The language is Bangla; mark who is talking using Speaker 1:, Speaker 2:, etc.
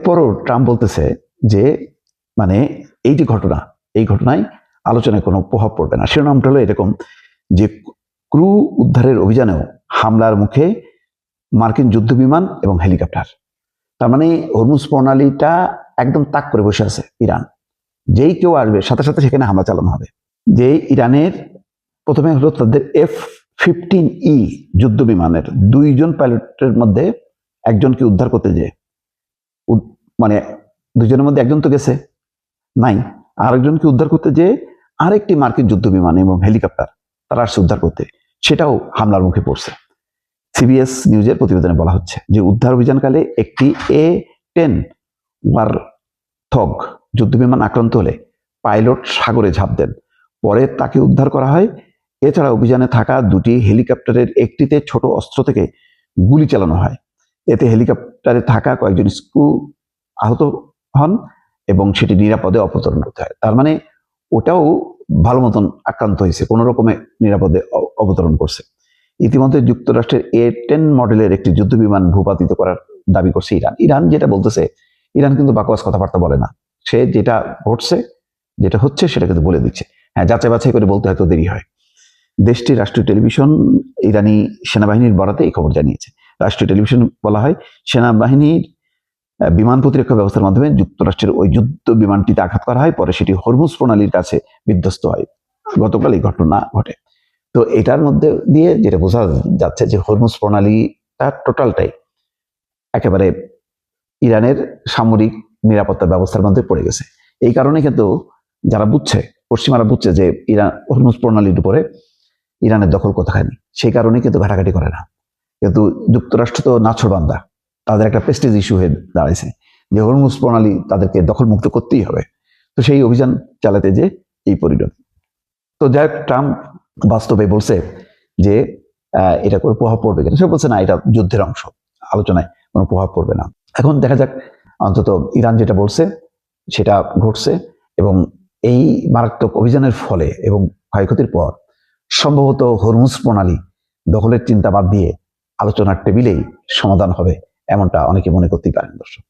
Speaker 1: এরপরও ট্রাম্প বলতেছে যে মানে এই যে ঘটনা, এই ঘটনায় আলোচনায় কোনো প্রভাব পড়বে না। শিরোনামটা হলো এরকম যে ক্রু উদ্ধারের অভিযানেও হামলার মুখে মার্কিন যুদ্ধ বিমান এবং হেলিকপ্টার। তার মানে হরমুজ প্রণালীটা একদম তাক করে বসে আছে ইরান। যেই কেউ আসবে সাথে সাথে সেখানে হামলা চালানো হবে। যে ইরানের প্রথমে হলো তাদের F-15E যুদ্ধ বিমানের 2 জন পাইলটের মধ্যে একজনকে উদ্ধার করতে যে মানে 2 জনের মধ্যে একজন তো গেছে নাই, আরেকজনকে উদ্ধার করতে যে আরেকটি মার্কিন যুদ্ধ বিমান এবং হেলিকপ্টার তারা আসছে উদ্ধার করতে, সেটাও হামলার মুখে পড়ছে। সিবিএস নিউজের প্রতিবেদনে বলা হচ্ছে যে উদ্ধার অভিযানকালে একটি A-10 ওয়ারথগ যুদ্ধ বিমান আক্রান্ত হলে পাইলট সাগরে ঝাঁপ দেন, পরে তাকে উদ্ধার করা হয়। এছাড়া অভিযানে থাকা 2টি হেলিকপ্টারের একটিতে ছোট অস্ত্র থেকে গুলি চালানো হয়। এতে হেলিকপ্টারে থাকা কয়েকজন ক্রু আহত হন এবং সেটি নিরাপদে অবতরণ করতে হয়। তার মানে ওটাও ভালো মতন আক্রান্ত হয়েছে, কোনো রকমে নিরাপদে অবতরণ করছে। ইতিমধ্যে যুক্তরাষ্ট্রের A-10 মডেলের একটি যুদ্ধ বিমান ভূপাতিত করার দাবি করছে ইরান। ইরান যেটা বলতেছে, ইরান কিন্তু বাকওয়াস কথাবার্তা বলে না, সে যেটা ঘটছে যেটা হচ্ছে সেটা কিন্তু বলে দিচ্ছে। হ্যাঁ, যাচাই বাছাই করে বলতে হয়তো দেরি হয়। দেশটির রাষ্ট্রীয় টেলিভিশন ইরানি সেনাবাহিনীর বরাতে এই খবর জানিয়েছে। রাষ্ট্রীয় টেলিভিশন বলা হয়, সেনাবাহিনীর বিমান প্রতিরক্ষা ব্যবস্থার মাধ্যমে যুক্তরাষ্ট্রের ওই যুদ্ধ বিমানটিতে আঘাত করা হয়, পরে সেটি হরমুজ প্রণালীর কাছে বিধ্বস্ত হয়। গতকাল এই ঘটনা ঘটে। তো এটার মধ্যে দিয়ে যেটা বোঝা যাচ্ছে যে হরমুজ প্রণালীটা টোটালটাই একেবারে ইরানের সামরিক নিরাপত্তা ব্যবস্থার মধ্যে পড়ে গেছে। এই কারণে কিন্তু যারা বুঝছে, পশ্চিমারা বুঝছে যে ইরান হরমুজ প্রণালীর উপরে ইরানের দখল কোথায়নি, সেই কারণে কিন্তু ঘাটাঘাটি করে না। কিন্তু যুক্তরাষ্ট্র তো নাছোড়বান্দা, তাদের একটা প্রেস্টিজ ইস্যু হয়ে দাঁড়াইছে যে হরমুজ প্রণালী তাদেরকে দখলমুক্ত করতেই হবে। তো সেই অভিযান চালাতে যে এই পরিণতি। তো যাই হোক, ট্রাম্প বাস্তবে বলছে যে এটা করে প্রভাব পড়বে কিনা, সে বলছে না, এটা যুদ্ধের অংশ, আলোচনায় কোনো প্রভাব পড়বে না। এখন দেখা যাক, অন্তত ইরান যেটা বলছে সেটা ঘটছে এবং এই মারাত্মক অভিযানের ফলে এবং ক্ষয়ক্ষতির পর সম্ভবত হরমুজ প্রণালী দখলের চিন্তা বাদ দিয়ে আলোচনার টেবিলেই সমাধান হবে, এমনটা অনেকে মনে করতেই পারেন। দর্শক।